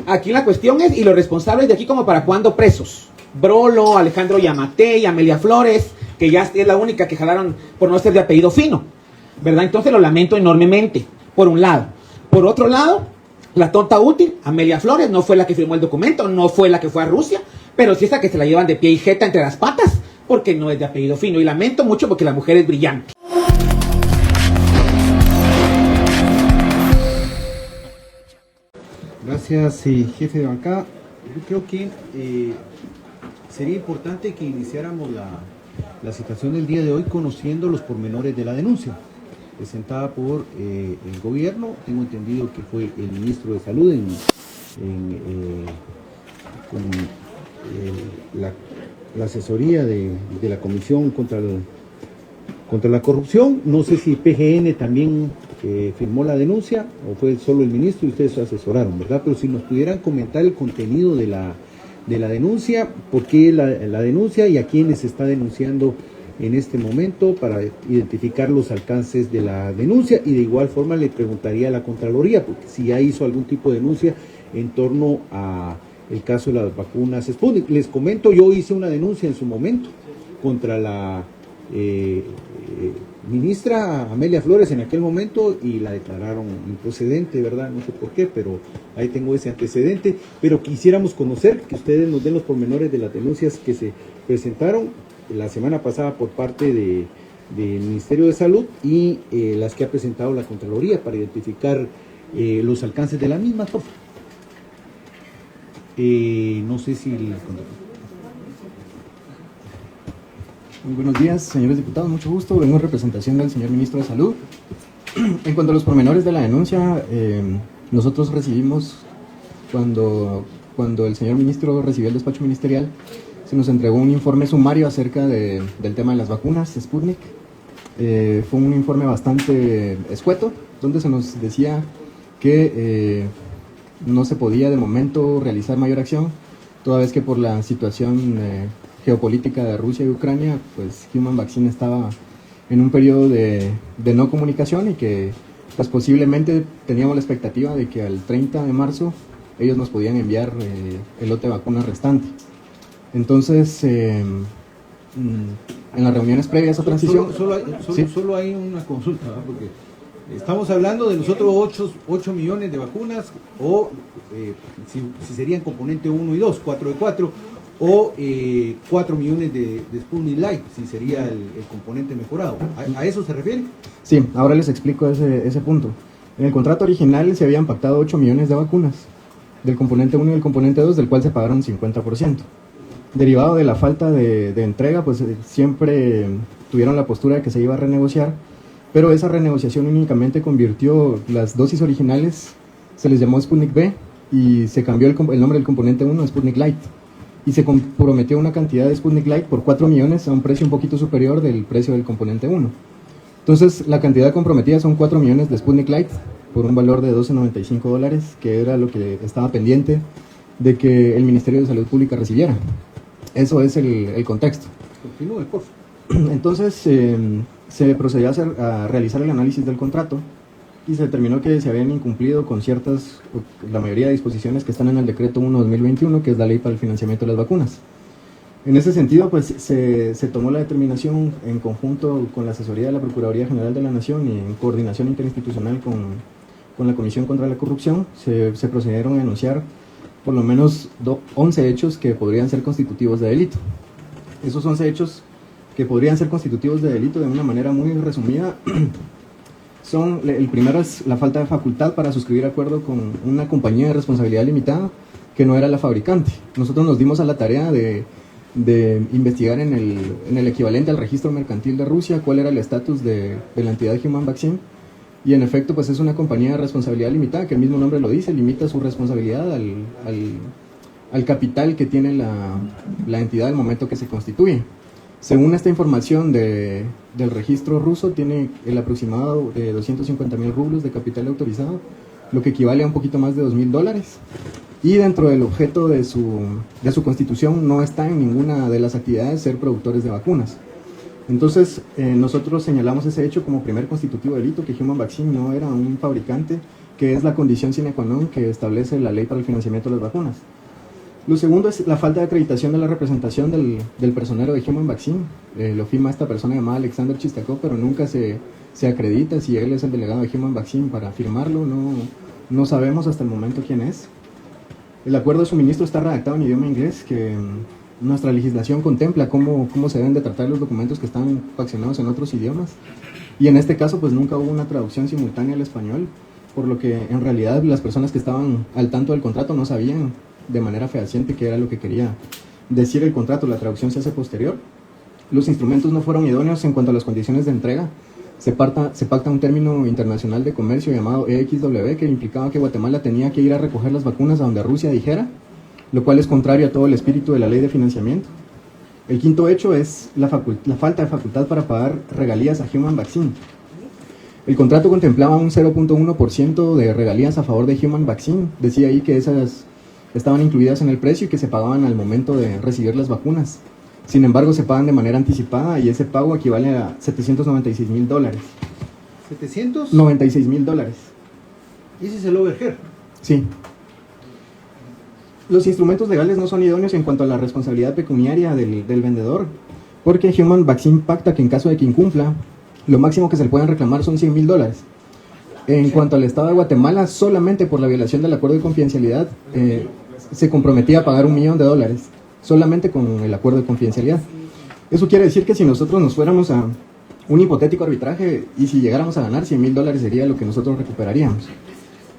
Aquí la cuestión es, y los responsables de aquí como para cuándo presos. Brolo, Alejandro Yamatei, Amelia Flores, que ya es la única que jalaron por no ser de apellido fino, ¿verdad? Entonces lo lamento enormemente, por un lado. Por otro lado, la tonta útil, Amelia Flores, no fue la que firmó el documento, no fue la que fue a Rusia, pero sí es la que se la llevan de pie y jeta entre las patas, porque no es de apellido fino. Y lamento mucho porque la mujer es brillante. Gracias, jefe de bancada. Yo creo que sería importante que iniciáramos la situación del día de hoy conociendo los pormenores de la denuncia presentada por el gobierno. Tengo entendido que fue el ministro de Salud con la asesoría de la Comisión contra la Corrupción. No sé si PGN también firmó la denuncia o fue solo el ministro y ustedes se asesoraron, ¿verdad? Pero si nos pudieran comentar el contenido de la denuncia, por qué la denuncia y a quiénes se está denunciando en este momento para identificar los alcances de la denuncia, y de igual forma le preguntaría a la Contraloría, porque si ya hizo algún tipo de denuncia en torno a el caso de las vacunas Sputnik. Les comento, yo hice una denuncia en su momento contra la ministra Amelia Flores en aquel momento y la declararon improcedente, ¿verdad? No sé por qué, pero ahí tengo ese antecedente. Pero quisiéramos conocer, que ustedes nos den los pormenores de las denuncias que se presentaron la semana pasada por parte del Ministerio de Salud y las que ha presentado la Contraloría para identificar los alcances de la misma, por favor. No sé si... Muy buenos días, señores diputados, mucho gusto. Vengo en representación del señor Ministro de Salud. En cuanto a los pormenores de la denuncia, nosotros recibimos, cuando el señor Ministro recibió el despacho ministerial, se nos entregó un informe sumario acerca del tema de las vacunas Sputnik. Fue un informe bastante escueto, donde se nos decía que no se podía de momento realizar mayor acción, toda vez que por la situación geopolítica de Rusia y Ucrania, pues Human Vaccine estaba en un periodo de no comunicación y que pues posiblemente teníamos la expectativa de que al 30 de marzo ellos nos podían enviar el lote de vacunas restante. Entonces, en las reuniones previas a transición... Solo hay una consulta, ¿verdad? Porque estamos hablando de los otros 8 millones de vacunas, o si serían componente 1 y 2, 4 de 4, o 4 millones de Sputnik Light, si sería el componente mejorado. ¿A eso se refiere? Sí, ahora les explico ese punto. En el contrato original se habían pactado 8 millones de vacunas, del componente 1 y del componente 2, del cual se pagaron 50%. Derivado de la falta de entrega, pues siempre tuvieron la postura de que se iba a renegociar, pero esa renegociación únicamente convirtió las dosis originales, se les llamó Sputnik V, y se cambió el nombre del componente 1 a Sputnik Light, y se comprometió una cantidad de Sputnik Light por 4 millones a un precio un poquito superior del precio del componente 1. Entonces, la cantidad comprometida son 4 millones de Sputnik Light por un valor de $12.95, que era lo que estaba pendiente de que el Ministerio de Salud Pública recibiera. Eso es el contexto. Continúe, por favor. Entonces, se procedió a realizar el análisis del contrato y se determinó que se habían incumplido con la mayoría de disposiciones que están en el decreto 1/2021, que es la ley para el financiamiento de las vacunas. En ese sentido, pues se tomó la determinación en conjunto con la asesoría de la Procuraduría General de la Nación y en coordinación interinstitucional con la Comisión contra la Corrupción, se procedieron a denunciar por lo menos 11 hechos que podrían ser constitutivos de delito. Esos 11 hechos que podrían ser constitutivos de delito, de una manera muy resumida, el primero es la falta de facultad para suscribir acuerdo con una compañía de responsabilidad limitada que no era la fabricante. Nosotros nos dimos a la tarea de investigar en el equivalente al registro mercantil de Rusia cuál era el estatus de la entidad Human Vaccine, y en efecto pues es una compañía de responsabilidad limitada, que el mismo nombre lo dice, limita su responsabilidad al capital que tiene la entidad al momento que se constituye. Según esta información del registro ruso, tiene el aproximado de 250.000 rublos de capital autorizado, lo que equivale a un poquito más de $2.000, y dentro del objeto de su constitución no está en ninguna de las actividades ser productores de vacunas. Entonces, nosotros señalamos ese hecho como primer constitutivo de delito, que Human Vaccine no era un fabricante que es la condición sine qua non que establece la ley para el financiamiento de las vacunas. Lo segundo es la falta de acreditación de la representación del personero de Human Vaccine. Lo firma esta persona llamada Alexander Chistakov, pero nunca se acredita si él es el delegado de Human Vaccine para firmarlo. No sabemos hasta el momento quién es. El acuerdo de suministro está redactado en idioma inglés, que nuestra legislación contempla cómo se deben de tratar los documentos que están faccionados en otros idiomas. Y en este caso, pues nunca hubo una traducción simultánea al español, por lo que en realidad las personas que estaban al tanto del contrato no sabían de manera fehaciente qué era lo que quería decir el contrato. La traducción se hace posterior. Los instrumentos no fueron idóneos en cuanto a las condiciones de entrega. Se pacta un término internacional de comercio llamado EXW, que implicaba que Guatemala tenía que ir a recoger las vacunas a donde Rusia dijera, lo cual es contrario a todo el espíritu de la ley de financiamiento. El quinto hecho es la falta de facultad para pagar regalías a Human Vaccine. El contrato contemplaba un 0.1% de regalías a favor de Human Vaccine. Decía ahí que esas estaban incluidas en el precio y que se pagaban al momento de recibir las vacunas. Sin embargo, se pagan de manera anticipada y ese pago equivale a $796,000. ¿700? $96,000. ¿Y ese es el overhead? Sí. Los instrumentos legales no son idóneos en cuanto a la responsabilidad pecuniaria del vendedor, porque Human Vaccine pacta que en caso de que incumpla, lo máximo que se le pueden reclamar son $100,000. En cuanto al Estado de Guatemala, solamente por la violación del acuerdo de confidencialidad, se comprometía a pagar $1 millón, solamente con el acuerdo de confidencialidad. Eso quiere decir que si nosotros nos fuéramos a un hipotético arbitraje y si llegáramos a ganar $100,000 sería lo que nosotros recuperaríamos.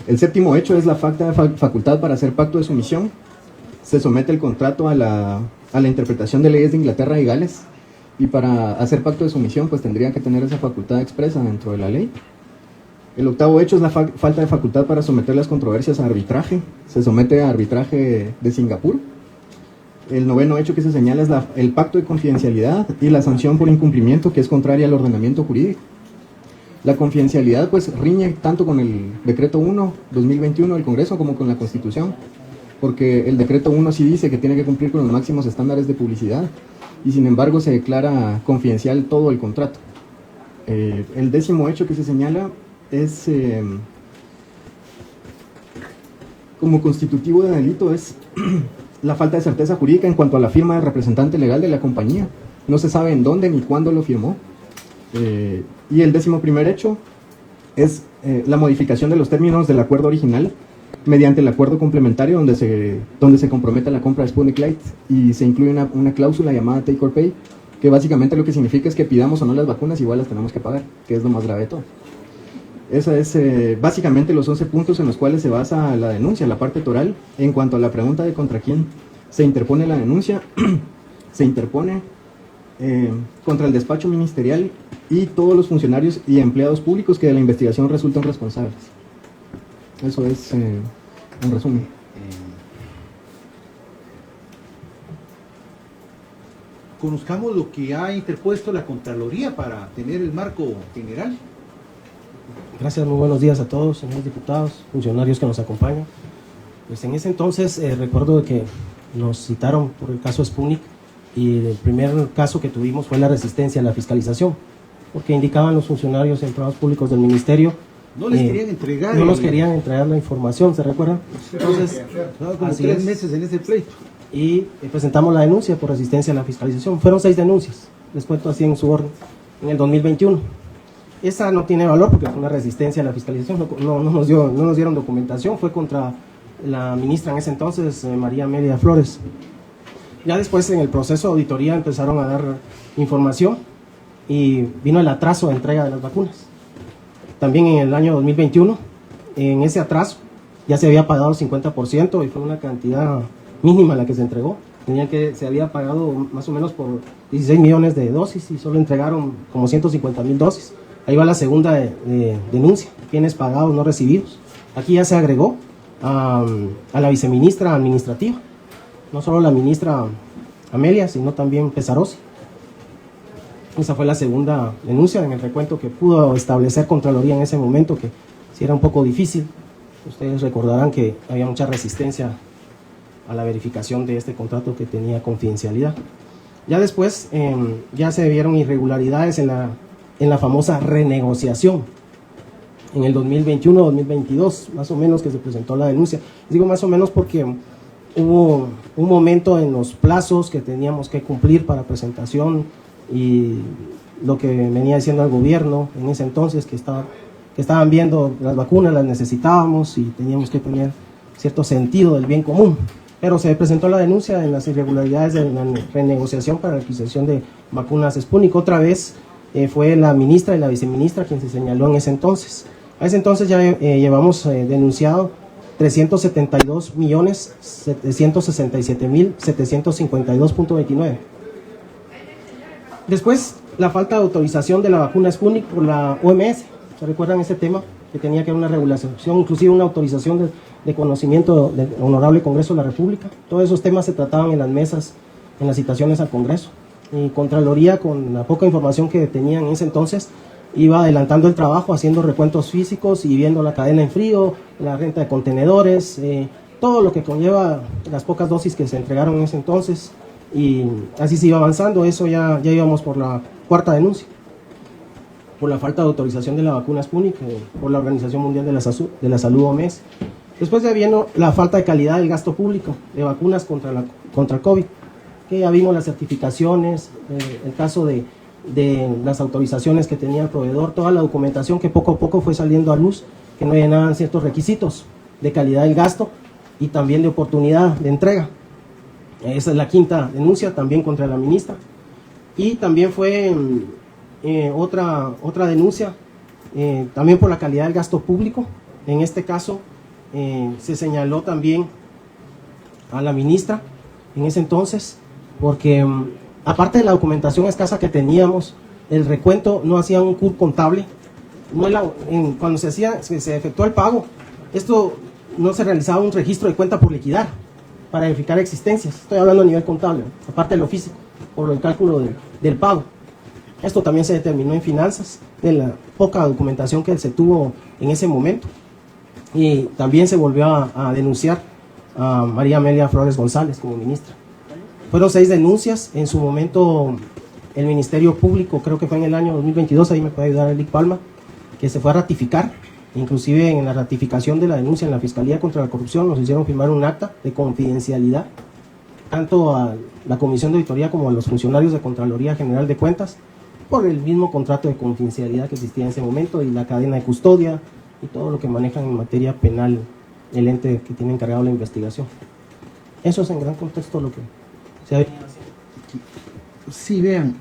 El séptimo hecho es la falta de facultad para hacer pacto de sumisión. Se somete el contrato a la interpretación de leyes de Inglaterra y Gales, y para hacer pacto de sumisión pues tendría que tener esa facultad expresa dentro de la ley. El octavo hecho es la falta de facultad para someter las controversias a arbitraje. Se somete a arbitraje de Singapur. El noveno hecho que se señala es el pacto de confidencialidad y la sanción por incumplimiento, que es contraria al ordenamiento jurídico. La confidencialidad pues riñe tanto con el decreto 1/2021 del Congreso como con la Constitución, porque el decreto 1 sí dice que tiene que cumplir con los máximos estándares de publicidad y sin embargo se declara confidencial todo el contrato. El décimo hecho que se señala es como constitutivo de delito es la falta de certeza jurídica en cuanto a la firma del representante legal de la compañía. No se sabe en dónde ni cuándo lo firmó. Y el 11º hecho es la modificación de los términos del acuerdo original mediante el acuerdo complementario donde se compromete la compra de Sputnik Light y se incluye una cláusula llamada take or pay, que básicamente lo que significa es que pidamos o no las vacunas igual las tenemos que pagar, que es lo más grave de todo. Esa es básicamente los 11 puntos en los cuales se basa la denuncia, la parte toral. En cuanto a la pregunta de contra quién se interpone la denuncia, se interpone contra el despacho ministerial y todos los funcionarios y empleados públicos que de la investigación resultan responsables. Eso es en resumen. Conozcamos lo que ha interpuesto la Contraloría para tener el marco general. Gracias, muy buenos días a todos, señores diputados, funcionarios que nos acompañan. Pues en ese entonces recuerdo que nos citaron por el caso Sputnik y el primer caso que tuvimos fue la resistencia a la fiscalización, porque indicaban los funcionarios y empleados públicos del ministerio No les querían entregar. No nos querían entregar la información, ¿se recuerdan? Entonces, como 3 meses en ese pleito. Y presentamos la denuncia por resistencia a la fiscalización. Fueron 6 denuncias, les cuento así en su orden, en el 2021. Esa no tiene valor porque fue una resistencia a la fiscalización, no nos dieron documentación, fue contra la ministra en ese entonces, María Amelia Flores. Ya después en el proceso de auditoría empezaron a dar información y vino el atraso de entrega de las vacunas. También en el año 2021, en ese atraso, ya se había pagado el 50% y fue una cantidad mínima la que se entregó. Se había pagado más o menos por 16 millones de dosis y solo entregaron como 150,000 dosis. Ahí va la segunda denuncia, bienes pagados no recibidos. Aquí ya se agregó a la viceministra administrativa, no solo la ministra Amelia, sino también Pesarosi. Esa fue la segunda denuncia en el recuento que pudo establecer Contraloría en ese momento, que sí era un poco difícil. Ustedes recordarán que había mucha resistencia a la verificación de este contrato que tenía confidencialidad. Ya después ya se vieron irregularidades en la famosa renegociación. en el 2021-2022, más o menos, que se presentó la denuncia. Digo más o menos porque hubo un momento en los plazos que teníamos que cumplir para presentación y lo que venía diciendo el gobierno en ese entonces, que estaban viendo las vacunas, las necesitábamos y teníamos que tener cierto sentido del bien común. Pero se presentó la denuncia en las irregularidades de la renegociación para la adquisición de vacunas Sputnik. Otra vez fue la ministra y la viceministra quien se señaló en ese entonces. A ese entonces ya llevamos denunciado 372.767.752.29. Después, la falta de autorización de la vacuna Sputnik por la OMS. ¿Se recuerdan ese tema? Que tenía que haber una regulación, inclusive una autorización de conocimiento del Honorable Congreso de la República. Todos esos temas se trataban en las mesas, en las citaciones al Congreso. Y Contraloría, con la poca información que tenía en ese entonces, iba adelantando el trabajo, haciendo recuentos físicos y viendo la cadena en frío, la renta de contenedores, todo lo que conlleva las pocas dosis que se entregaron en ese entonces. Y así se iba avanzando. Eso ya íbamos por la cuarta denuncia, por la falta de autorización de la vacuna Sputnik por la Organización Mundial de la Salud, OMS. Después ya vino la falta de calidad del gasto público de vacunas contra el COVID, que ya vimos las certificaciones, el caso de las autorizaciones que tenía el proveedor, toda la documentación que poco a poco fue saliendo a luz, que no llenaban ciertos requisitos de calidad del gasto y también de oportunidad de entrega. Esa es la quinta denuncia, también contra la ministra. Y también fue otra denuncia, también por la calidad del gasto público. En este caso se señaló también a la ministra en ese entonces, porque aparte de la documentación escasa que teníamos, el recuento no hacía un CUR contable. Cuando se efectuó el pago, esto no se realizaba un registro de cuenta por liquidar para verificar existencias. Estoy hablando a nivel contable, aparte de lo físico, por el cálculo del pago. Esto también se determinó en finanzas, de la poca documentación que se tuvo en ese momento. Y también se volvió a denunciar a María Amelia Flores González como ministra. Fueron 6 denuncias. En su momento el Ministerio Público, creo que fue en el año 2022, ahí me puede ayudar Elic Palma, que se fue a ratificar. Inclusive en la ratificación de la denuncia en la Fiscalía contra la Corrupción nos hicieron firmar un acta de confidencialidad, tanto a la Comisión de Auditoría como a los funcionarios de Contraloría General de Cuentas, por el mismo contrato de confidencialidad que existía en ese momento y la cadena de custodia y todo lo que manejan en materia penal el ente que tiene encargado la investigación. Eso es en gran contexto lo que se ha venido haciendo. Sí, vean,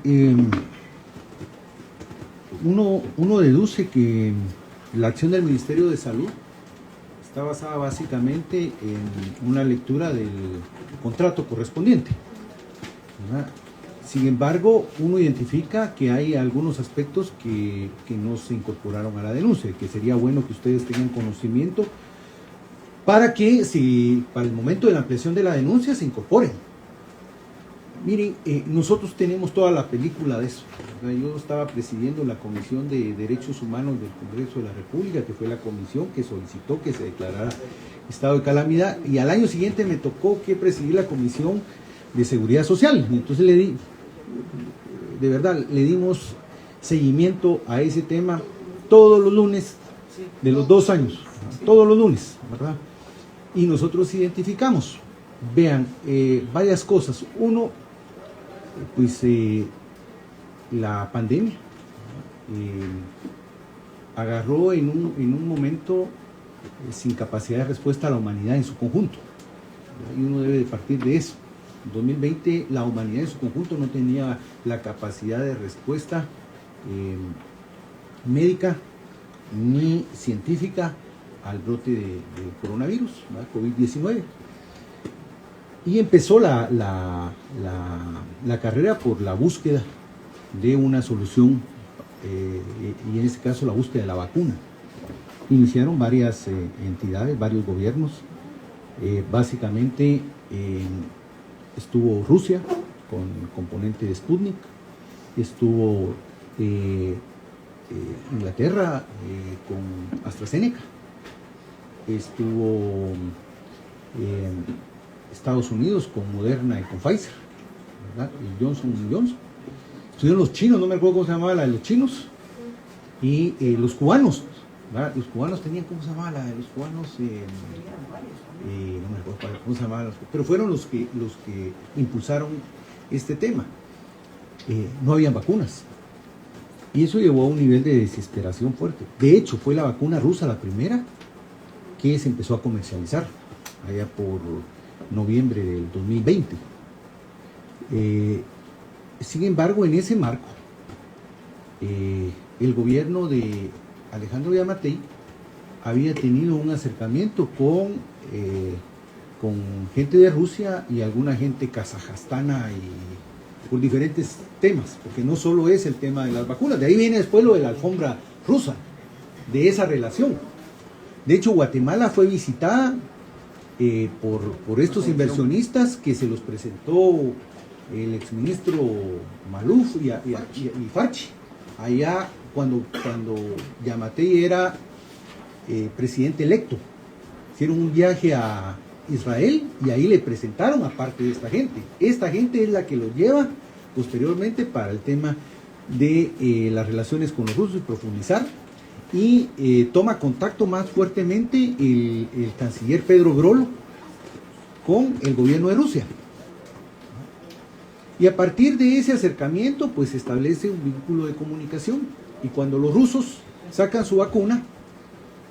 uno deduce que la acción del Ministerio de Salud está basada básicamente en una lectura del contrato correspondiente, ¿verdad? Sin embargo, uno identifica que hay algunos aspectos que no se incorporaron a la denuncia, que sería bueno que ustedes tengan conocimiento para que, si para el momento de la ampliación de la denuncia, se incorporen. Miren, nosotros tenemos toda la película de eso. Yo estaba presidiendo la Comisión de Derechos Humanos del Congreso de la República, que fue la comisión que solicitó que se declarara estado de calamidad, y al año siguiente me tocó que presidir la Comisión de Seguridad Social. Y entonces de verdad, le dimos seguimiento a ese tema todos los lunes de los 2 años, todos los lunes, ¿verdad? Y nosotros identificamos, vean, varias cosas. Uno, pues la pandemia agarró en un momento sin capacidad de respuesta a la humanidad en su conjunto, y uno debe de partir de eso. En 2020 la humanidad en su conjunto no tenía la capacidad de respuesta médica ni científica al brote de coronavirus, COVID-19. Y empezó la carrera por la búsqueda de una solución, y en este caso la búsqueda de la vacuna. Iniciaron varias entidades, varios gobiernos, básicamente estuvo Rusia con el componente de Sputnik, estuvo Inglaterra con AstraZeneca, estuvo Estados Unidos con Moderna y con Pfizer, ¿verdad? Y Johnson & Johnson. Estuvieron los chinos, no me acuerdo cómo se llamaba la de los chinos, y los cubanos ¿verdad? Los cubanos tenían, ¿cómo se llamaba? Los cubanos, no me acuerdo cómo se llamaban, pero fueron los que impulsaron este tema. No habían vacunas. Y eso llevó a un nivel de desesperación fuerte. De hecho, fue la vacuna rusa la primera que se empezó a comercializar, allá por noviembre del 2020. Sin embargo, en ese marco, el gobierno de Alejandro Yamatei había tenido un acercamiento con gente de Rusia y alguna gente kazajstana y por diferentes temas, porque no solo es el tema de las vacunas, de ahí viene después lo de la alfombra rusa, de esa relación. De hecho, Guatemala fue visitada por estos inversionistas que se los presentó el exministro Maluf y Fachi, allá cuando Yamatei era presidente electo. Hicieron un viaje a Israel y ahí le presentaron a parte de esta gente. Esta gente es la que los lleva posteriormente para el tema de las relaciones con los rusos y profundizar, y toma contacto más fuertemente el canciller Pedro Grolo con el gobierno de Rusia. Y a partir de ese acercamiento, pues se establece un vínculo de comunicación. Y cuando los rusos sacan su vacuna,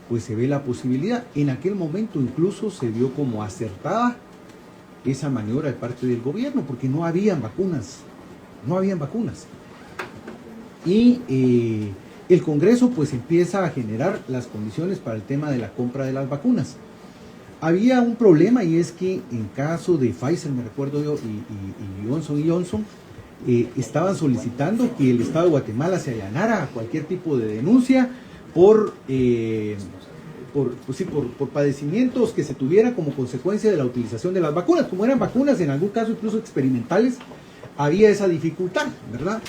pues se ve la posibilidad. En aquel momento incluso se vio como acertada esa maniobra de parte del gobierno, porque no habían vacunas. No habían vacunas. Y el Congreso pues empieza a generar las condiciones para el tema de la compra de las vacunas. Había un problema, y es que en caso de Pfizer, me recuerdo yo, y Johnson, estaban solicitando que el Estado de Guatemala se allanara a cualquier tipo de denuncia por padecimientos que se tuviera como consecuencia de la utilización de las vacunas. Como eran vacunas, en algún caso incluso experimentales, había esa dificultad, ¿verdad?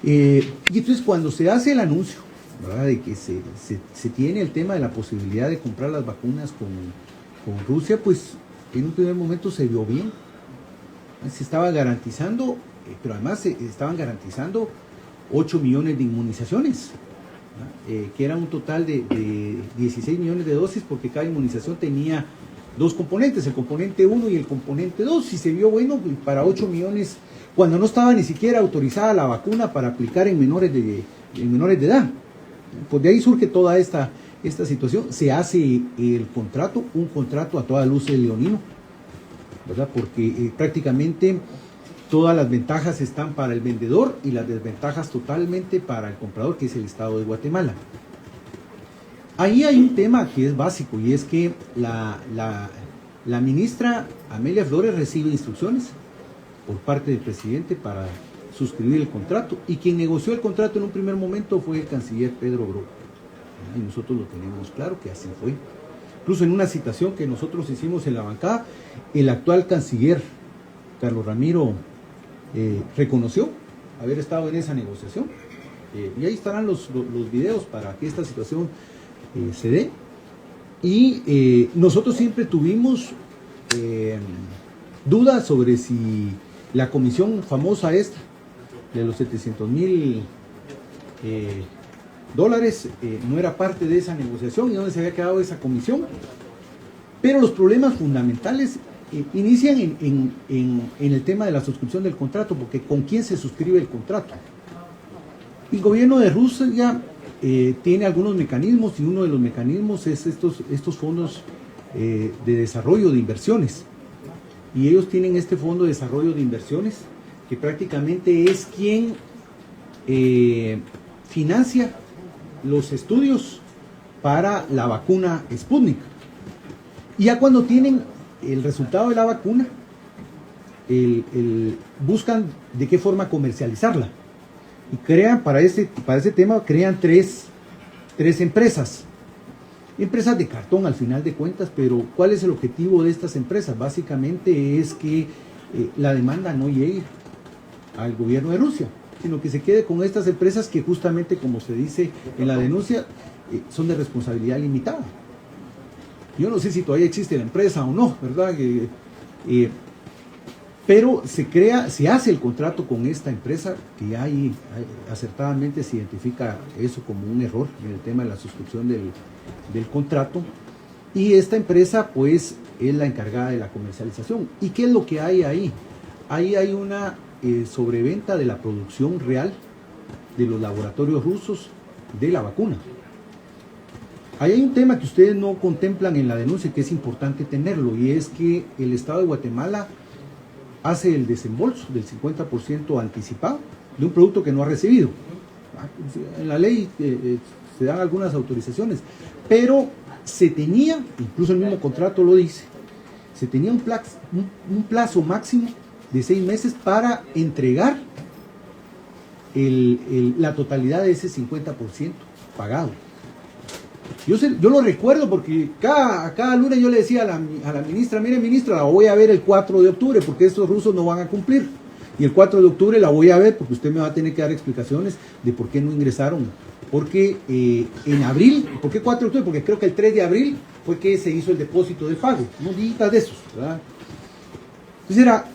Y entonces cuando se hace el anuncio, ¿verdad?, de que se tiene el tema de la posibilidad de comprar las vacunas con Rusia, pues en un primer momento se vio bien. Se estaba garantizando, pero además se estaban garantizando 8 millones de inmunizaciones, que era un total de 16 millones de dosis, porque cada inmunización tenía dos componentes, el componente 1 y el componente 2, y se vio bueno para 8 millones, cuando no estaba ni siquiera autorizada la vacuna para aplicar en menores de edad. Pues de ahí surge toda esta situación. Se hace el contrato, un contrato a toda luz de leonino, ¿verdad? Porque prácticamente todas las ventajas están para el vendedor y las desventajas totalmente para el comprador, que es el Estado de Guatemala. Ahí hay un tema que es básico, y es que la ministra Amelia Flores recibe instrucciones por parte del presidente para suscribir el contrato, y quien negoció el contrato en un primer momento fue el canciller Pedro Grolo, y nosotros lo tenemos claro que así fue. Incluso en una citación que nosotros hicimos en la bancada, el actual canciller Carlos Ramiro reconoció haber estado en esa negociación, y ahí estarán los videos para que esta situación se dé. Y nosotros siempre tuvimos dudas sobre si la comisión famosa esta de los $700,000 no era parte de esa negociación, y dónde se había quedado esa comisión. Pero los problemas fundamentales inician en el tema de la suscripción del contrato, porque ¿con quién se suscribe el contrato? El gobierno de Rusia tiene algunos mecanismos, y uno de los mecanismos es estos fondos de desarrollo de inversiones. Y ellos tienen este fondo de desarrollo de inversiones, que prácticamente es quien financia los estudios para la vacuna Sputnik. Y ya cuando tienen el resultado de la vacuna, buscan de qué forma comercializarla. Y crean, para ese tema, crean tres empresas. Empresas de cartón al final de cuentas, pero ¿cuál es el objetivo de estas empresas? Básicamente es que la demanda no llegue al gobierno de Rusia, sino que se quede con estas empresas que, justamente como se dice en la denuncia, son de responsabilidad limitada. Yo no sé si todavía existe la empresa o no, ¿verdad? Pero se hace el contrato con esta empresa, que ya ahí acertadamente se identifica eso como un error en el tema de la suscripción del contrato. Y esta empresa pues es la encargada de la comercialización. ¿Y qué es lo que hay ahí? Ahí hay una sobreventa de la producción real de los laboratorios rusos de la vacuna. Ahí hay un tema que ustedes no contemplan en la denuncia, que es importante tenerlo, y es que el Estado de Guatemala hace el desembolso del 50% anticipado de un producto que no ha recibido. En la ley se dan algunas autorizaciones, pero se tenía, incluso el mismo contrato lo dice, se tenía un plazo máximo de 6 meses para entregar la totalidad de ese 50% pagado. Yo lo recuerdo porque cada lunes yo le decía a la ministra, mire ministra, la voy a ver el 4 de octubre porque estos rusos no van a cumplir. Y el 4 de octubre la voy a ver porque usted me va a tener que dar explicaciones de por qué no ingresaron. Porque en abril, ¿por qué 4 de octubre? Porque creo que el 3 de abril fue que se hizo el depósito de pago, unos días de esos, ¿verdad? Entonces era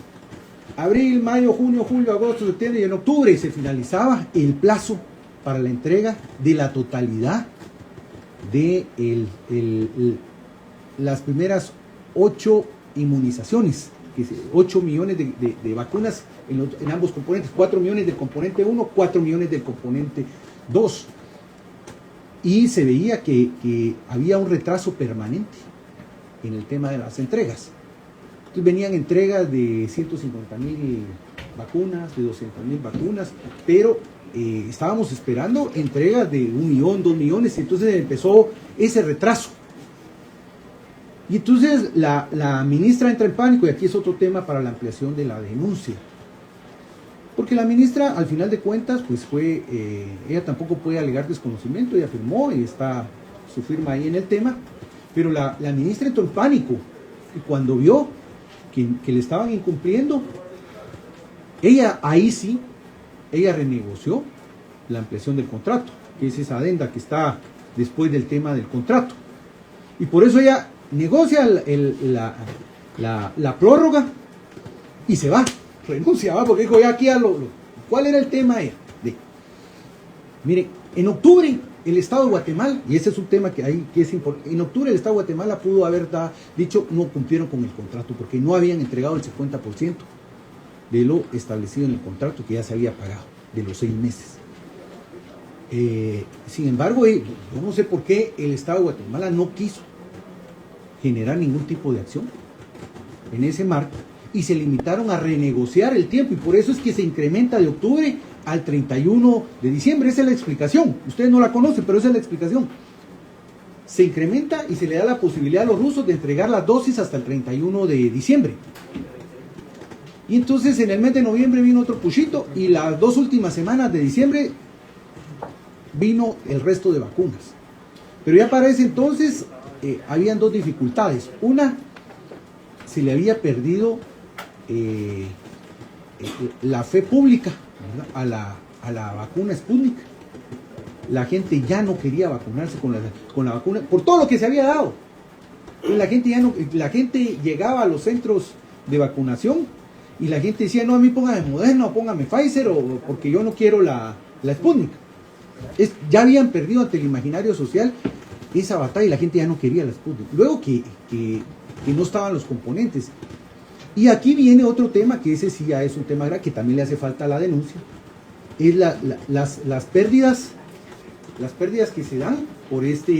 abril, mayo, junio, julio, agosto, septiembre, y en octubre se finalizaba el plazo para la entrega de la totalidad de las primeras 8 inmunizaciones, 8 millones de vacunas en ambos componentes, 4 millones del componente 1, 4 millones del componente 2. Y se veía que había un retraso permanente en el tema de las entregas. Entonces venían entregas de 150,000 vacunas, de 200,000 vacunas, pero estábamos esperando entregas de 1 millón, 2 millones, y entonces empezó ese retraso. Y entonces la ministra entra en pánico, y aquí es otro tema para la ampliación de la denuncia. Porque la ministra, al final de cuentas, pues ella tampoco puede alegar desconocimiento, ella firmó y está su firma ahí en el tema, pero la ministra entró en pánico, y cuando vio que le estaban incumpliendo, ella renegoció la ampliación del contrato, que es esa adenda que está después del tema del contrato. Y por eso ella negocia la prórroga y se va, renuncia, porque dijo, ya aquí ¿cuál era el tema? Mire, en octubre el Estado de Guatemala, y ese es un tema que es importante, en octubre el Estado de Guatemala pudo haber dicho no cumplieron con el contrato porque no habían entregado el 50% de lo establecido en el contrato que ya se había pagado, de los 6 meses. Sin embargo, yo no sé por qué el Estado de Guatemala no quiso generar ningún tipo de acción en ese marco y se limitaron a renegociar el tiempo, y por eso es que se incrementa de octubre al 31 de diciembre. Esa es la explicación. Ustedes no la conocen, pero esa es la explicación. Se incrementa y se le da la posibilidad a los rusos de entregar las dosis hasta el 31 de diciembre. Y entonces en el mes de noviembre vino otro pushito, y las 2 últimas semanas de diciembre vino el resto de vacunas. Pero ya para ese entonces habían 2 dificultades. Una, se le había perdido la fe pública, ¿verdad?, a la vacuna Sputnik. La gente ya no quería vacunarse con la vacuna por todo lo que se había dado. La gente llegaba a los centros de vacunación y la gente decía, no, a mí póngame Moderna o póngame Pfizer, porque yo no quiero la Sputnik. Ya habían perdido ante el imaginario social esa batalla y la gente ya no quería la Sputnik. Luego que no estaban los componentes. Y aquí viene otro tema, que ese sí ya es un tema grave, que también le hace falta la denuncia, es las pérdidas que se dan por esta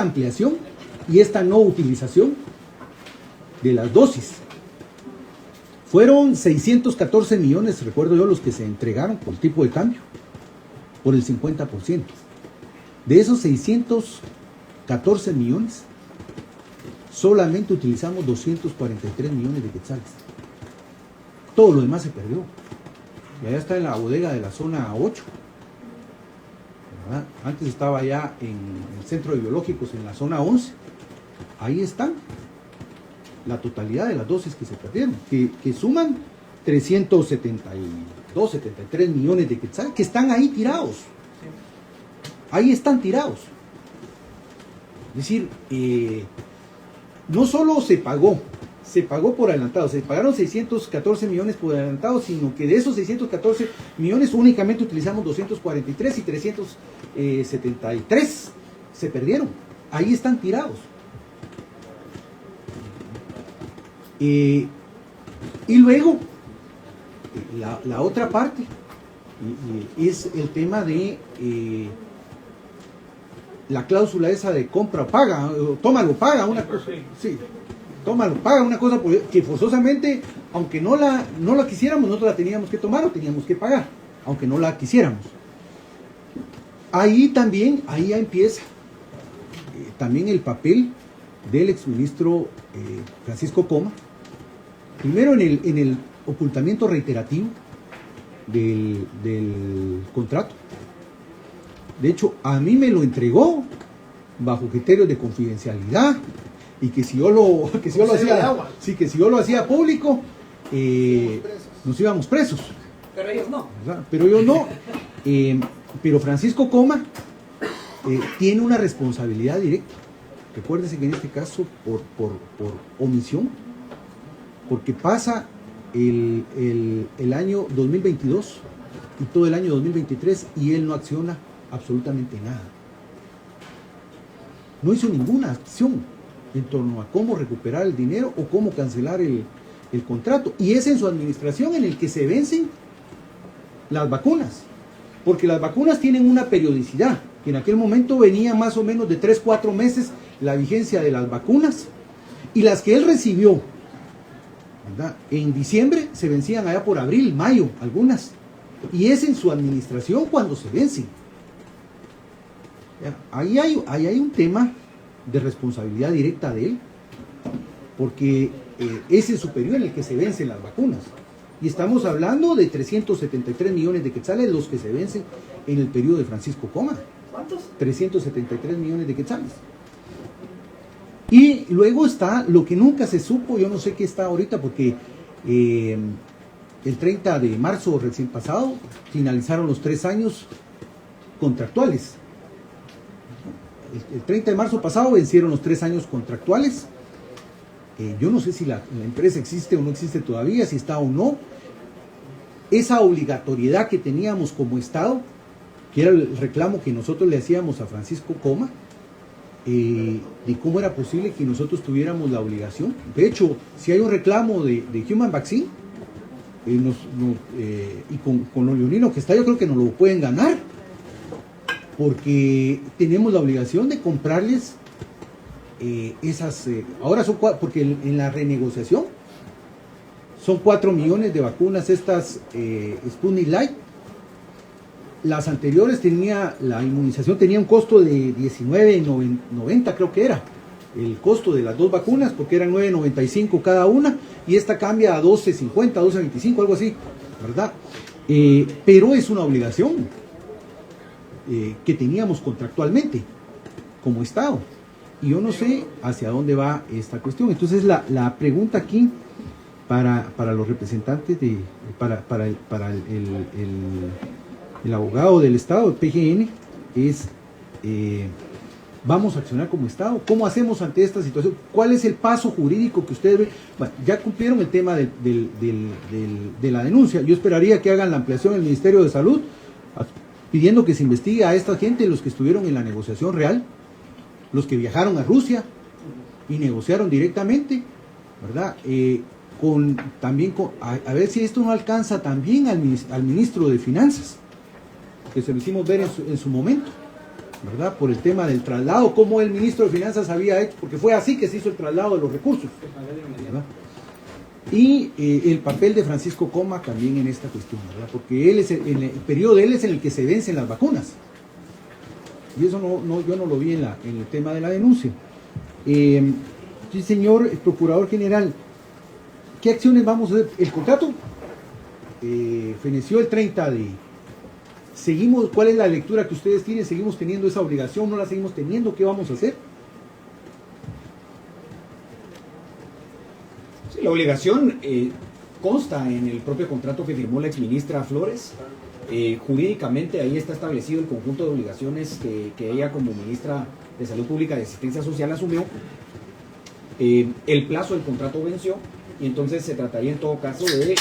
ampliación y esta no utilización de las dosis. Fueron 614 millones, recuerdo yo, los que se entregaron por tipo de cambio, por el 50%. De esos 614 millones, solamente utilizamos 243 millones de quetzales. Todo lo demás se perdió. Y allá está en la bodega de la zona 8. ¿Verdad? Antes estaba allá en el centro de biológicos en la zona 11. Ahí están la totalidad de las dosis que se perdieron, que suman 372, 73 millones de quetzales, que están ahí tirados. Ahí están tirados. Es decir, no solo se pagó, se pagó por adelantado, se pagaron 614 millones por adelantado, sino que de esos 614 millones únicamente utilizamos 243 y 373 se perdieron. Ahí están tirados. Y luego, la otra parte es el tema de la cláusula esa de compra o paga, tómalo, paga, una cosa. Sí, tómalo, paga, una cosa que forzosamente, aunque no la quisiéramos, nosotros la teníamos que tomar o teníamos que pagar, aunque no la quisiéramos. Ahí también, ahí ya empieza también el papel del exministro Francisco Coma, primero en el ocultamiento reiterativo del contrato. De hecho, a mí me lo entregó bajo criterios de confidencialidad y que si yo lo hacía público, nos íbamos presos. Pero ellos no. ¿Verdad? Pero yo no. Pero Francisco Coma tiene una responsabilidad directa. Recuérdese que en este caso por omisión, porque pasa el año 2022 y todo el año 2023 y él no acciona absolutamente nada. No hizo ninguna acción en torno a cómo recuperar el dinero o cómo cancelar el contrato. Y es en su administración en el que se vencen las vacunas. Porque las vacunas tienen una periodicidad. Que en aquel momento venía más o menos de 3-4 meses la vigencia de las vacunas. Y las que él recibió, ¿verdad?, en diciembre se vencían allá por abril, mayo, algunas. Y es en su administración cuando se vencen. Ahí hay un tema de responsabilidad directa de él, porque es el superior en el que se vencen las vacunas. Y estamos hablando de 373 millones de quetzales los que se vencen en el periodo de Francisco Coma. ¿Cuántos? 373 millones de quetzales. Y luego está lo que nunca se supo, yo no sé qué está ahorita, porque el 30 de marzo recién pasado finalizaron los 3 años contractuales. El 30 de marzo pasado vencieron los 3 años contractuales. Yo no sé si la empresa existe o no existe todavía, si está o no. Esa obligatoriedad que teníamos como Estado, que era el reclamo que nosotros le hacíamos a Francisco Coma, de cómo era posible que nosotros tuviéramos la obligación. De hecho, si hay un reclamo de Human Vaccine, y con lo leonino que está, yo creo que nos lo pueden ganar, porque tenemos la obligación de comprarles esas, ahora son 4, porque en la renegociación son 4 millones de vacunas estas Sputnik Light. Las anteriores la inmunización tenía un costo de $19.90, creo que era el costo de las 2 vacunas, porque eran $9.95 cada una, y esta cambia a $12.50, $12.25, algo así, ¿verdad? Pero es una obligación que teníamos contractualmente como Estado, y yo no sé hacia dónde va esta cuestión. Entonces la pregunta aquí para los representantes para el abogado del Estado, el PGN, es ¿vamos a accionar como Estado? ¿Cómo hacemos ante esta situación? ¿Cuál es el paso jurídico que ustedes ven? Bueno, ya cumplieron el tema de la denuncia. Yo esperaría que hagan la ampliación del Ministerio de Salud, pidiendo que se investigue a esta gente, los que estuvieron en la negociación real, los que viajaron a Rusia y negociaron directamente, ¿verdad? A ver si esto no alcanza también al ministro de Finanzas, que se lo hicimos ver en su momento, ¿verdad? Por el tema del traslado, cómo el ministro de Finanzas había hecho, porque fue así que se hizo el traslado de los recursos, ¿verdad? Y el papel de Francisco Coma también en esta cuestión, ¿verdad? Porque él en el periodo de él es en el que se vencen las vacunas. Y eso yo no lo vi en el tema de la denuncia. Sí, señor Procurador General, ¿qué acciones vamos a hacer? El contrato feneció el 30 de... Seguimos, ¿cuál es la lectura que ustedes tienen? ¿Seguimos teniendo esa obligación? ¿No la seguimos teniendo? ¿Qué vamos a hacer? Sí, la obligación consta en el propio contrato que firmó la exministra Flores. Jurídicamente ahí está establecido el conjunto de obligaciones que ella como ministra de Salud Pública y Asistencia Social asumió. el plazo del contrato venció y entonces se trataría en todo caso de,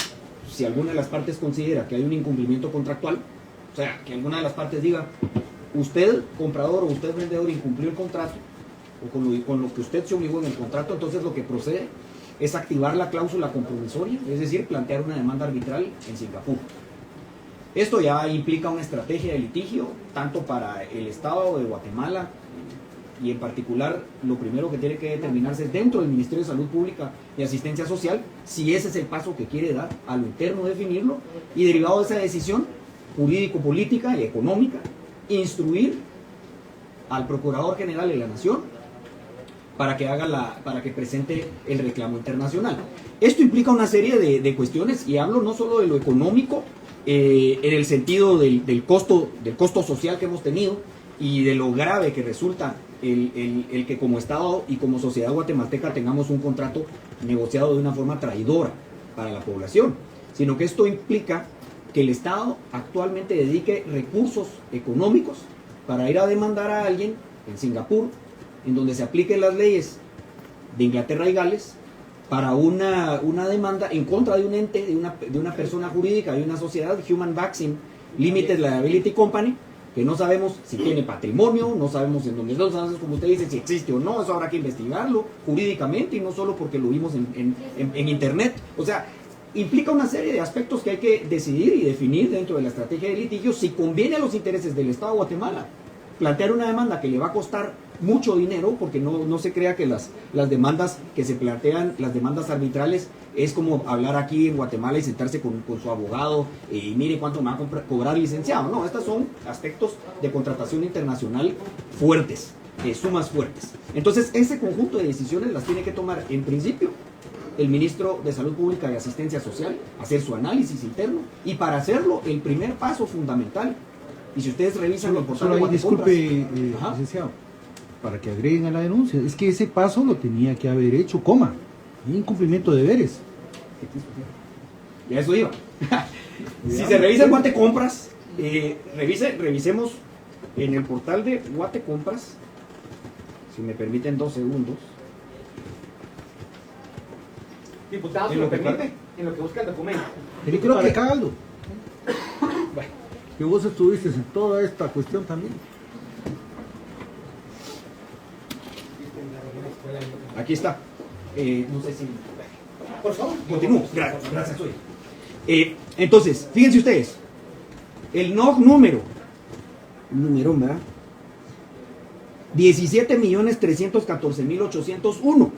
si alguna de las partes considera que hay un incumplimiento contractual, o sea, que alguna de las partes diga, usted comprador o usted vendedor incumplió el contrato, o con lo que usted se obligó en el contrato, entonces lo que procede es activar la cláusula compromisoria, es decir, plantear una demanda arbitral en Singapur. Esto ya implica una estrategia de litigio, tanto para el Estado de Guatemala, y en particular lo primero que tiene que determinarse es dentro del Ministerio de Salud Pública y Asistencia Social, si ese es el paso que quiere dar, a lo interno definirlo, y derivado de esa decisión jurídico-política y económica, instruir al Procurador General de la Nación para que presente el reclamo internacional. Esto implica una serie de cuestiones, y hablo no solo de lo económico, en el sentido del costo social que hemos tenido y de lo grave que resulta el que como Estado y como sociedad guatemalteca tengamos un contrato negociado de una forma traidora para la población, sino que esto implica que el Estado actualmente dedique recursos económicos para ir a demandar a alguien en Singapur, en donde se apliquen las leyes de Inglaterra y Gales, para una demanda en contra de un ente, de una persona jurídica, de una sociedad, Human Vaccine Limited Liability Company, que no sabemos si tiene patrimonio, no sabemos en dónde, no sabemos, como usted dice, si existe o no. Eso habrá que investigarlo jurídicamente y no solo porque lo vimos en internet. O sea, implica una serie de aspectos que hay que decidir y definir dentro de la estrategia de litigio, si conviene a los intereses del Estado de Guatemala plantear una demanda que le va a costar mucho dinero, porque no se crea que las demandas que se plantean, las demandas arbitrales, es como hablar aquí en Guatemala y sentarse con su abogado y mire cuánto me va a cobrar el licenciado. No, estos son aspectos de contratación internacional fuertes, sumas fuertes. Entonces, ese conjunto de decisiones las tiene que tomar, en principio, el ministro de Salud Pública y Asistencia Social, hacer su análisis interno, y para hacerlo, el primer paso fundamental, y si ustedes revisan el portal de Guatecompras, licenciado, para que agreguen a la denuncia, es que ese paso lo tenía que haber hecho, incumplimiento de deberes. Ya eso iba. Si se revisa en Guatecompras, revisemos en el portal de Guatecompras, si me permiten 2 segundos. Diputado, si lo permite, en lo que busca el documento. Pero creo que Caldo, que vos estuviste en toda esta cuestión también. Aquí está. No sé si... Por favor, continúo. Gracias. Entonces, fíjense ustedes. El NOG número, ¿verdad? 17.314.801.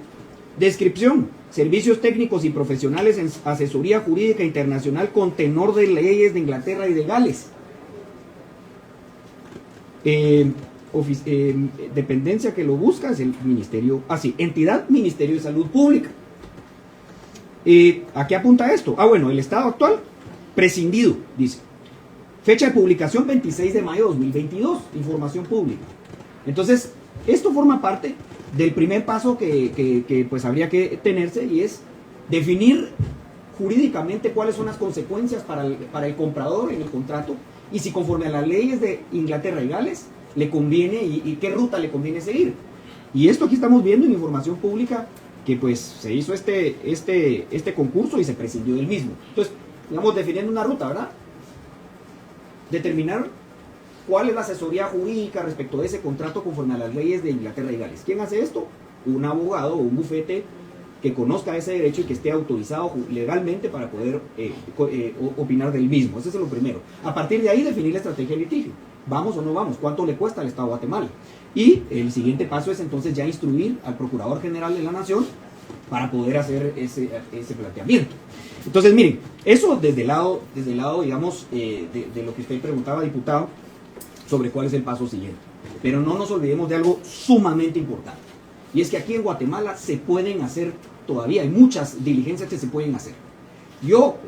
Descripción: servicios técnicos y profesionales en asesoría jurídica internacional con tenor de leyes de Inglaterra y de Gales. Dependencia que lo busca es el Ministerio, entidad Ministerio de Salud Pública. ¿A qué apunta esto? Bueno, el estado actual, prescindido, dice. Fecha de publicación 26 de mayo de 2022, información pública. Entonces, esto forma parte del primer paso que pues habría que tenerse, y es definir jurídicamente cuáles son las consecuencias para el comprador en el contrato, y si conforme a las leyes de Inglaterra y Gales le conviene y qué ruta le conviene seguir. Y esto aquí estamos viendo en información pública, que pues se hizo este concurso y se prescindió del mismo. Entonces, digamos, definiendo una ruta, ¿verdad? Determinar cuál es la asesoría jurídica respecto de ese contrato conforme a las leyes de Inglaterra y Gales. ¿Quién hace esto? Un abogado o un bufete que conozca ese derecho y que esté autorizado legalmente para poder opinar del mismo. Ese es lo primero. A partir de ahí, definir la estrategia de litigio. ¿Vamos o no vamos? ¿Cuánto le cuesta al Estado de Guatemala? Y el siguiente paso es entonces ya instruir al Procurador General de la Nación para poder hacer ese planteamiento. Entonces, miren, eso desde el lado digamos, de lo que usted preguntaba, diputado, sobre cuál es el paso siguiente. Pero no nos olvidemos de algo sumamente importante. Y es que aquí en Guatemala se pueden hacer todavía, hay muchas diligencias que se pueden hacer. Yo,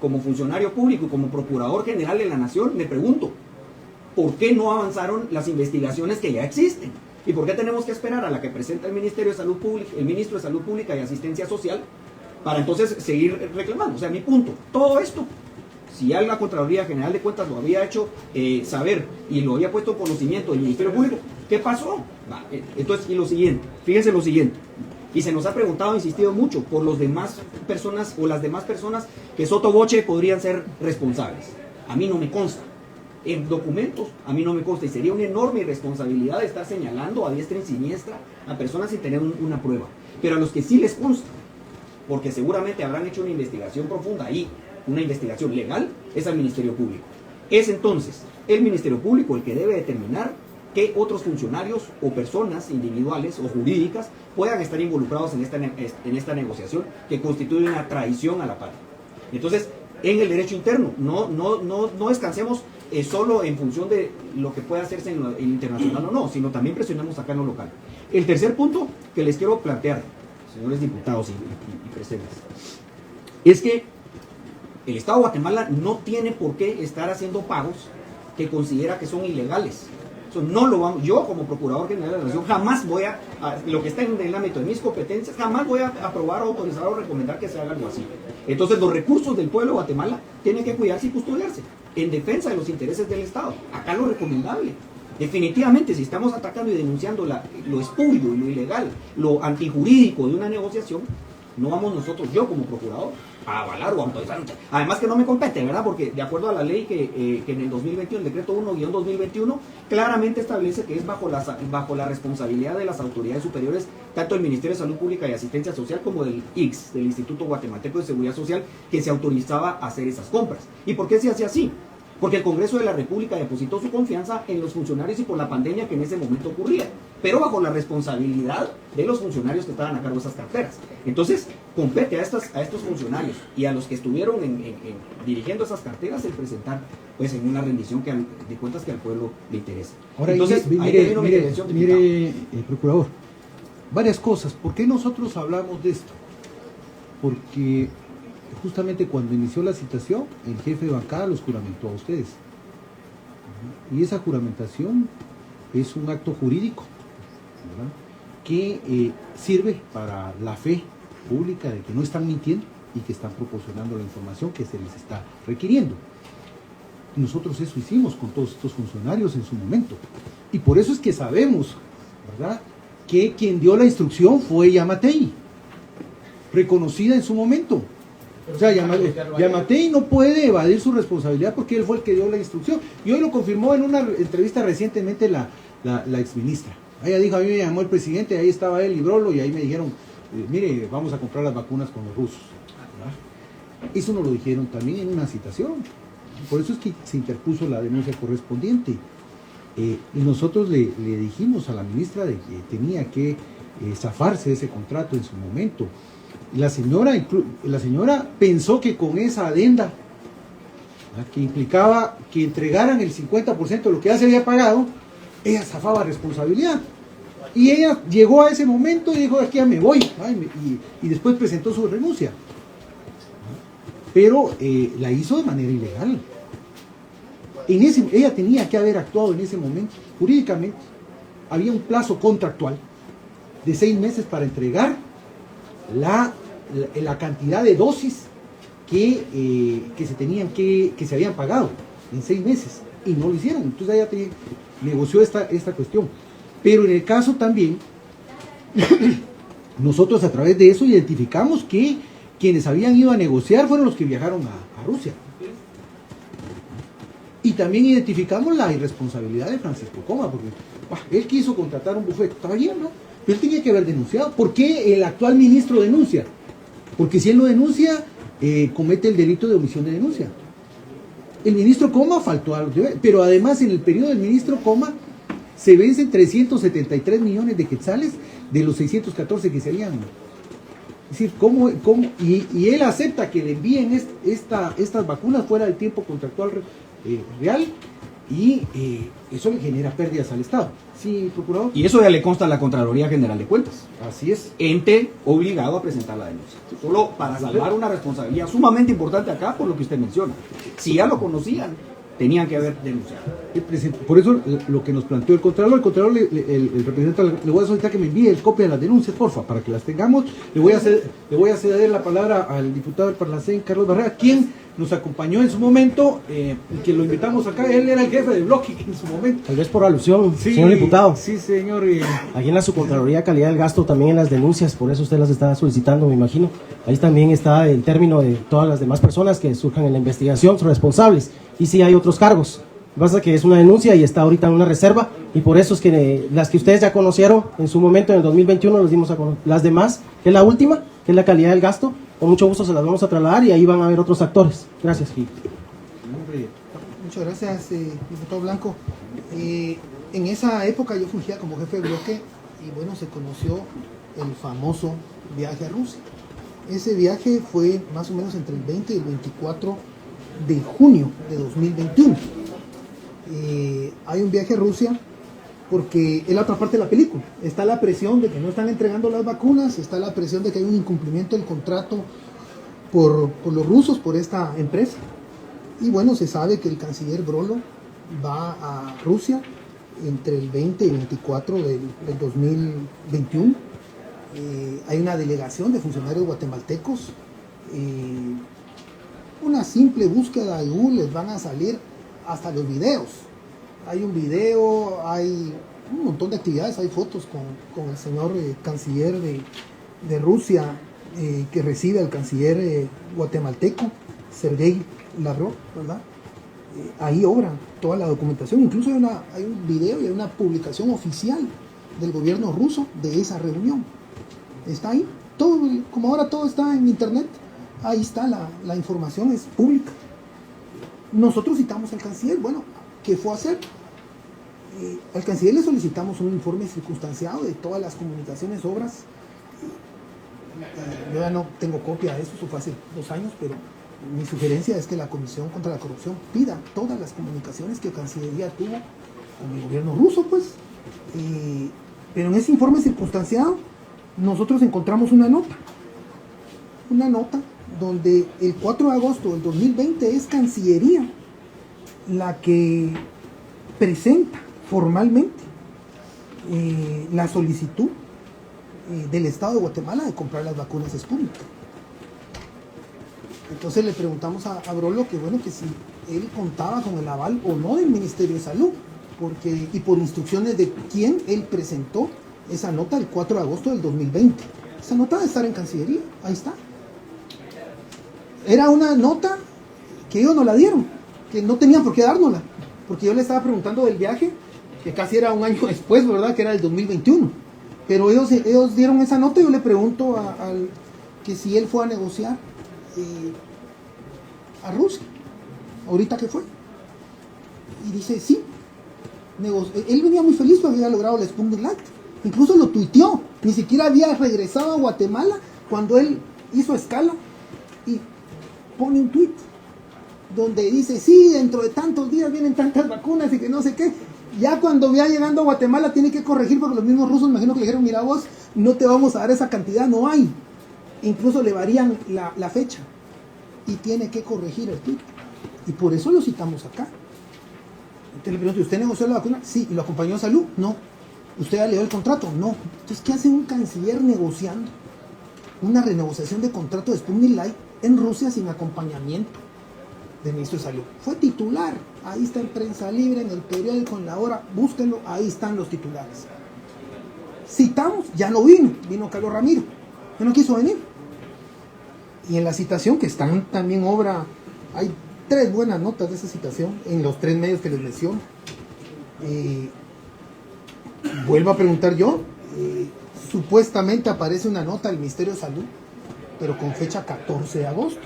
como funcionario público y como Procurador General de la Nación, me pregunto, ¿por qué no avanzaron las investigaciones que ya existen? ¿Y por qué tenemos que esperar a la que presenta el Ministerio de Salud Pública, el Ministro de Salud Pública y Asistencia Social, para entonces seguir reclamando? O sea, mi punto, todo esto, si ya la Contraloría General de Cuentas lo había hecho saber y lo había puesto en conocimiento del Ministerio Público, ¿qué pasó? Entonces, y lo siguiente, fíjense lo siguiente, Y se nos ha preguntado, insistido mucho, por los demás personas o las demás personas que soto voce podrían ser responsables. A mí no me consta. En documentos, a mí no me consta. Y sería una enorme irresponsabilidad estar señalando a diestra y siniestra a personas sin tener una prueba. Pero a los que sí les consta, porque seguramente habrán hecho una investigación profunda ahí, una investigación legal, es al Ministerio Público. Es entonces el Ministerio Público el que debe determinar que otros funcionarios o personas individuales o jurídicas puedan estar involucrados en esta negociación que constituye una traición a la patria. Entonces, en el derecho interno, no descansemos solo en función de lo que pueda hacerse en lo internacional o no, sino también presionemos acá en lo local. El tercer punto que les quiero plantear, señores diputados y presentes, es que el Estado de Guatemala no tiene por qué estar haciendo pagos que considera que son ilegales. Eso no lo vamos, yo como Procurador General de la Nación jamás voy a lo que está en el ámbito de mis competencias, jamás voy a aprobar, autorizar o recomendar que se haga algo así. Entonces los recursos del pueblo de Guatemala tienen que cuidarse y custodiarse en defensa de los intereses del Estado. Acá lo recomendable. Definitivamente, si estamos atacando y denunciando lo espurio y lo ilegal, lo antijurídico de una negociación, no vamos nosotros, yo como procurador, a avalar o a autorizar. Además que no me compete, ¿verdad? Porque de acuerdo a la ley que en el 2021, el decreto 1-2021, claramente establece que es bajo la responsabilidad de las autoridades superiores, tanto del Ministerio de Salud Pública y Asistencia Social como del ICS, del Instituto Guatemalteco de Seguridad Social, que se autorizaba a hacer esas compras. ¿Y por qué se hace así? Porque el Congreso de la República depositó su confianza en los funcionarios y por la pandemia que en ese momento ocurría, pero bajo la responsabilidad de los funcionarios que estaban a cargo de esas carteras. Entonces, compete a estos funcionarios y a los que estuvieron dirigiendo esas carteras el presentar pues en una rendición de cuentas que al pueblo le interesa. Ahora, entonces, mire, procurador, varias cosas. ¿Por qué nosotros hablamos de esto? Porque justamente cuando inició la citación, el jefe de bancada los juramentó a ustedes. Y esa juramentación es un acto jurídico, ¿verdad?, que sirve para la fe pública de que no están mintiendo y que están proporcionando la información que se les está requiriendo. Nosotros eso hicimos con todos estos funcionarios en su momento. Y por eso es que sabemos, ¿verdad?, que quien dio la instrucción fue Yamatei, reconocida en su momento. O sea, Yamatei no puede evadir su responsabilidad porque él fue el que dio la instrucción. Y hoy lo confirmó en una entrevista recientemente la exministra. Ella dijo, a mí me llamó el presidente, ahí estaba él y Brolo, y ahí me dijeron, mire, vamos a comprar las vacunas con los rusos. ¿Verdad? Eso nos lo dijeron también en una citación. Por eso es que se interpuso la denuncia correspondiente. Y nosotros le dijimos a la ministra de que tenía que zafarse de ese contrato en su momento. La señora pensó que con esa adenda, ¿verdad?, que implicaba que entregaran el 50% de lo que ya se había pagado, ella zafaba responsabilidad. Y ella llegó a ese momento y dijo, aquí ya me voy, y después presentó su renuncia. Pero la hizo de manera ilegal. Ella tenía que haber actuado en ese momento. Jurídicamente había un plazo contractual de 6 meses para entregar la cantidad de dosis que se habían pagado en 6 meses, y no lo hicieron. Entonces ella negoció esta cuestión. Pero en el caso también nosotros a través de eso identificamos que quienes habían ido a negociar fueron los que viajaron a Rusia, y también identificamos la irresponsabilidad de Francisco Coma, porque él quiso contratar un bufete, estaba bien, ¿no? Pero él tenía que haber denunciado. ¿Por qué el actual ministro denuncia? Porque si él no denuncia, comete el delito de omisión de denuncia. El ministro Coma faltó a los deberes, pero además en el periodo del ministro Coma se vencen 373 millones de quetzales de los 614 que se habían. Es decir, y él acepta que le envíen estas vacunas fuera del tiempo contractual real, y eso le genera pérdidas al Estado. Sí, procurador. Y eso ya le consta a la Contraloría General de Cuentas. Así es. Ente obligado a presentar la denuncia. Solo para salvar una responsabilidad sumamente importante acá por lo que usted menciona. Si ya lo conocían, tenían que haber denunciado. Por eso lo que nos planteó el Contralor, el representante, le voy a solicitar que me envíe el copia de las denuncias, porfa, para que las tengamos. Le voy a ceder la palabra al diputado del Parlacén, Carlos Barrera, quien nos acompañó en su momento, y que lo invitamos acá, él era el jefe del bloque en su momento. Tal vez por alusión, Sí, señor diputado. Sí, señor. Aquí en la Subcontraloría Calidad del Gasto también en las denuncias, por eso usted las está solicitando, me imagino. Ahí también está el término de todas las demás personas que surjan en la investigación, son responsables. Y sí hay otros cargos. Lo que pasa es que es una denuncia y está ahorita en una reserva, y por eso es que las que ustedes ya conocieron en su momento, en el 2021, los dimos a conocer. Las demás, que es la última, que es la calidad del gasto, con mucho gusto se las vamos a trasladar y ahí van a haber otros actores. Gracias. Muchas gracias, diputado Blanco. En esa época yo fungía como jefe de bloque y bueno, se conoció el famoso viaje a Rusia. Ese viaje fue más o menos entre el 20 y el 24 de junio de 2021. Hay un viaje a Rusia porque es la otra parte de la película. Está la presión de que no están entregando las vacunas, está la presión de que hay un incumplimiento del contrato por los rusos, por esta empresa. Y bueno, se sabe que el canciller Brolo va a Rusia entre el 20 y 24 del 2021. Hay una delegación de funcionarios guatemaltecos. Una simple búsqueda de Google les van a salir hasta los videos. Hay un video, hay un montón de actividades, hay fotos con el señor canciller de Rusia que recibe al canciller guatemalteco, Sergei Lavrov, ¿verdad? Ahí obra toda la documentación, incluso hay un video y hay una publicación oficial del gobierno ruso de esa reunión. Está ahí, todo, como ahora todo está en internet, ahí está la información, es pública. Nosotros citamos al canciller, bueno, ¿qué fue a hacer? Al canciller le solicitamos un informe circunstanciado de todas las comunicaciones, obras. Yo ya no tengo copia de eso fue hace 2 años, pero mi sugerencia es que la Comisión contra la Corrupción pida todas las comunicaciones que Cancillería tuvo con el gobierno ruso, pues. Pero en ese informe circunstanciado nosotros encontramos una nota donde el 4 de agosto del 2020 es Cancillería la que presenta formalmente la solicitud del Estado de Guatemala de comprar las vacunas Sputnik. Entonces le preguntamos a Brolo que bueno, que si él contaba con el aval o no del Ministerio de Salud, y por instrucciones de quién él presentó esa nota el 4 de agosto del 2020. Esa nota debe estar en Cancillería, ahí está. Era una nota que ellos nos la dieron, que no tenían por qué dárnosla, porque yo le estaba preguntando del viaje, que casi era un año después, ¿verdad? Que era el 2021. Pero ellos dieron esa nota y yo le pregunto que si él fue a negociar a Rusia, ahorita que fue. Y dice, sí, él venía muy feliz porque había logrado el Sputnik Light. Incluso lo tuiteó, ni siquiera había regresado a Guatemala cuando él hizo escala y pone un tuit donde dice, sí, dentro de tantos días vienen tantas vacunas y que no sé qué. Ya cuando vaya llegando a Guatemala tiene que corregir porque los mismos rusos, me imagino que le dijeron, mira vos, no te vamos a dar esa cantidad, no hay. Incluso le varían la fecha y tiene que corregir el tuit. Y por eso lo citamos acá. Entonces le pregunto, ¿usted negoció la vacuna? Sí. ¿Y lo acompañó a salud? No. ¿Usted ya leyó el contrato? No. Entonces, ¿qué hace un canciller negociando una renegociación de contrato de Sputnik Light en Rusia sin acompañamiento del ministro de Salud? Fue titular. Ahí está en Prensa Libre, en el periódico, en La Hora. Búsquenlo, ahí están los titulares. Citamos, ya no vino Carlos Ramiro. Ya no quiso venir. Y en la citación, que están también obra, hay 3 buenas notas de esa citación en los 3 medios que les menciono. Vuelvo a preguntar yo, supuestamente aparece una nota del Ministerio de Salud, pero con fecha 14 de agosto.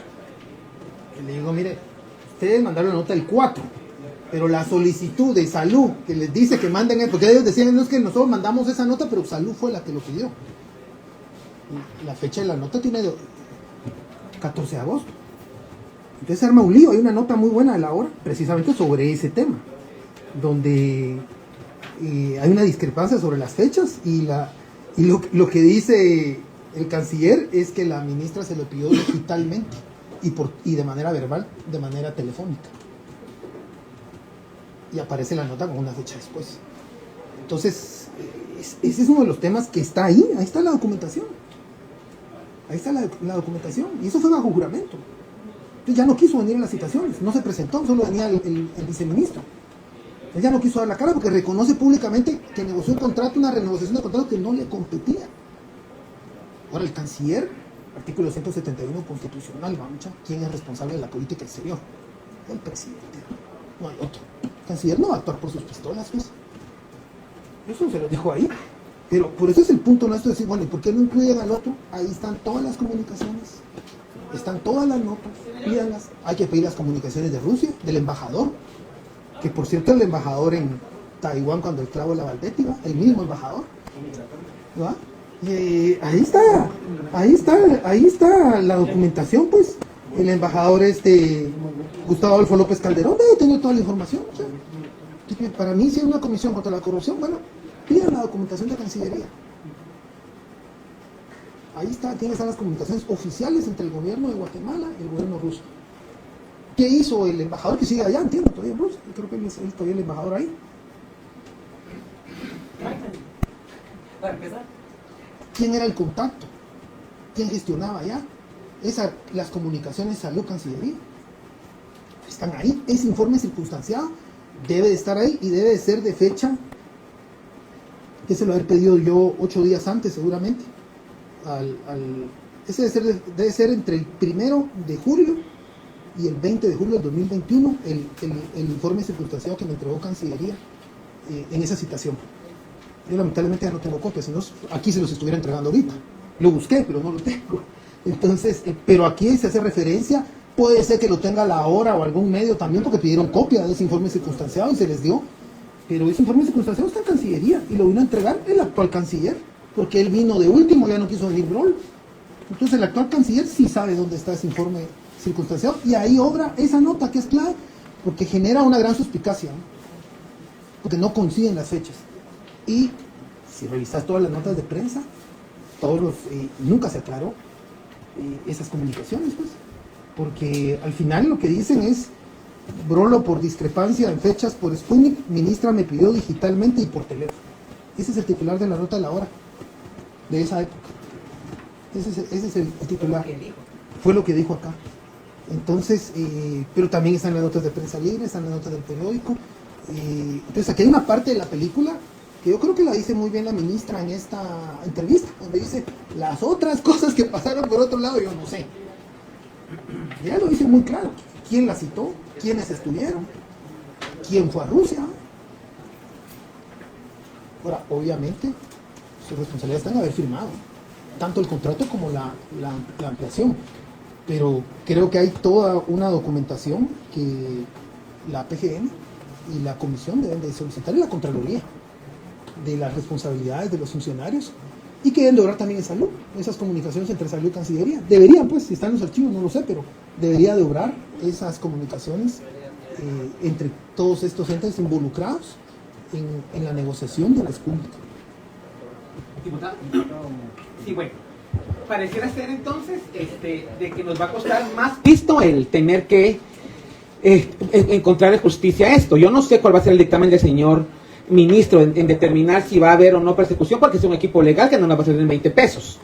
Y le digo, mire, ustedes mandaron la nota el 4, pero la solicitud de salud que les dice que manden, porque ellos decían, no es que nosotros mandamos esa nota, pero salud fue la que lo pidió. Y la fecha de la nota tiene 14 de agosto. Entonces se arma un lío. Hay una nota muy buena de La Hora precisamente sobre ese tema, donde hay una discrepancia sobre las fechas y lo que dice el canciller es que la ministra se lo pidió digitalmente y de manera verbal, de manera telefónica, y aparece la nota con una fecha después. Entonces ese es uno de los temas que está ahí está la documentación, ahí está la documentación, y eso fue bajo juramento. Entonces ya no quiso venir a las citaciones, no se presentó, solo venía el viceministro. Él ya no quiso dar la cara porque reconoce públicamente que negoció un contrato, una renegociación de contrato que no le competía. Ahora el canciller, artículo 171 constitucional, vamos, ¿quién es responsable de la política exterior? El presidente, no hay otro. El canciller no va a actuar por sus pistolas, pues. Eso se lo dijo ahí. Pero por eso es el punto nuestro de decir, bueno, ¿y por qué no incluyen al otro? Ahí están todas las comunicaciones, están todas las notas, pídanlas. Hay que pedir las comunicaciones de Rusia, del embajador, que por cierto el embajador en Taiwán cuando el clavo la Valdetti, ¿va? El mismo embajador, ¿va? Ahí está la documentación, pues. El embajador Gustavo Adolfo López Calderón debe tener toda la información. O sea, para mí, si hay una comisión contra la corrupción, bueno, pidan la documentación de Cancillería. Ahí está, tienen que estar las comunicaciones oficiales entre el gobierno de Guatemala y el gobierno ruso. ¿Qué hizo el embajador que sigue allá? Entiendo, todavía en Rusia. Yo creo que él es todavía el embajador ahí. ¿Quién era el contacto? ¿Quién gestionaba allá? Las comunicaciones Salud Cancillería. Están ahí. Ese informe circunstanciado debe de estar ahí y debe de ser de fecha. Que se lo haber pedido yo 8 días antes, seguramente. Ese debe ser entre el 1 de julio y el 20 de julio del 2021 el informe circunstanciado que me entregó Cancillería en esa citación. Yo lamentablemente ya no tengo copias, sino aquí se los estuviera entregando ahorita. Lo busqué, pero no lo tengo. Entonces, pero aquí se hace referencia, puede ser que lo tenga La Hora o algún medio también, porque pidieron copia de ese informe circunstanciado y se les dio. Pero ese informe circunstanciado está en Cancillería y lo vino a entregar el actual canciller, porque él vino de último, ya no quiso venir Brol. Entonces el actual canciller sí sabe dónde está ese informe circunstanciado y ahí obra esa nota que es clave, porque genera una gran suspicacia, ¿no? Porque no coinciden las fechas. Y si revisas todas las notas de prensa, nunca se aclaró esas comunicaciones, pues, porque al final lo que dicen es: Brolo, por discrepancia en fechas por Sputnik, ministra me pidió digitalmente y por teléfono. Ese es el titular de la nota de La Hora de esa época. Ese es el titular. Fue lo que dijo acá. Entonces, pero también están las notas de prensa libre, están las notas del periódico. Entonces aquí hay una parte de la película que yo creo que la dice muy bien la ministra en esta entrevista, donde dice las otras cosas que pasaron por otro lado, yo no sé. Ya lo dice muy claro. ¿Quién la citó? ¿Quiénes estuvieron? ¿Quién fue a Rusia? Ahora, obviamente, su responsabilidad está en haber firmado tanto el contrato como la ampliación. Pero creo que hay toda una documentación que la PGN y la comisión deben de solicitar, y la Contraloría, de las responsabilidades de los funcionarios, y que deben de obrar también en Salud, esas comunicaciones entre Salud y Cancillería. Deberían, pues, si están en los archivos, no lo sé, pero debería de obrar esas comunicaciones entre todos estos entes involucrados en la negociación de la Sputnik. Diputado. Sí, bueno. Pareciera ser entonces de que nos va a costar más visto el tener que encontrar justicia a esto. Yo no sé cuál va a ser el dictamen del señor ministro en determinar si va a haber o no persecución, porque es un equipo legal que no nos va a salir en 20 pesos.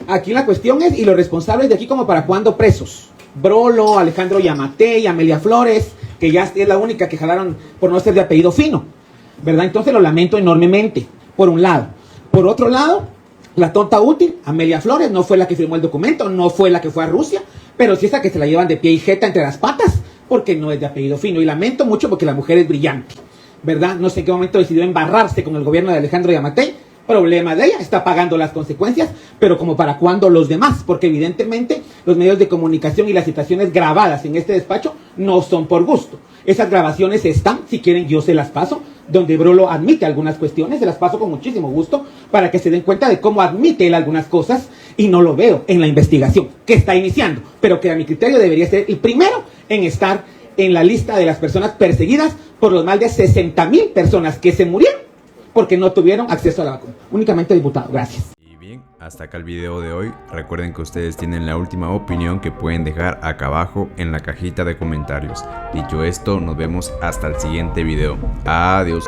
Aquí la cuestión es, y los responsables de aquí como para cuándo presos. Brolo, Alejandro Yamatei, Amelia Flores, que ya es la única que jalaron por no ser de apellido fino, ¿verdad? Entonces lo lamento enormemente, por un lado. Por otro lado, la tonta útil, Amelia Flores, no fue la que firmó el documento, no fue la que fue a Rusia, pero sí es la que se la llevan de pie y jeta entre las patas, porque no es de apellido fino. Y lamento mucho porque la mujer es brillante, ¿verdad? No sé en qué momento decidió embarrarse con el gobierno de Alejandro Yamatei. Problema de ella, está pagando las consecuencias, pero como para cuándo los demás, porque evidentemente los medios de comunicación y las citaciones grabadas en este despacho no son por gusto. Esas grabaciones están, si quieren yo se las paso, donde Brolo admite algunas cuestiones, se las paso con muchísimo gusto para que se den cuenta de cómo admite él algunas cosas, y no lo veo en la investigación que está iniciando, pero que a mi criterio debería ser el primero en estar en la lista de las personas perseguidas por los más de 60,000 personas que se murieron porque no tuvieron acceso a la vacuna. Únicamente, diputado. Gracias. Y bien, hasta acá el video de hoy. Recuerden que ustedes tienen la última opinión que pueden dejar acá abajo en la cajita de comentarios. Dicho esto, nos vemos hasta el siguiente video. Adiós.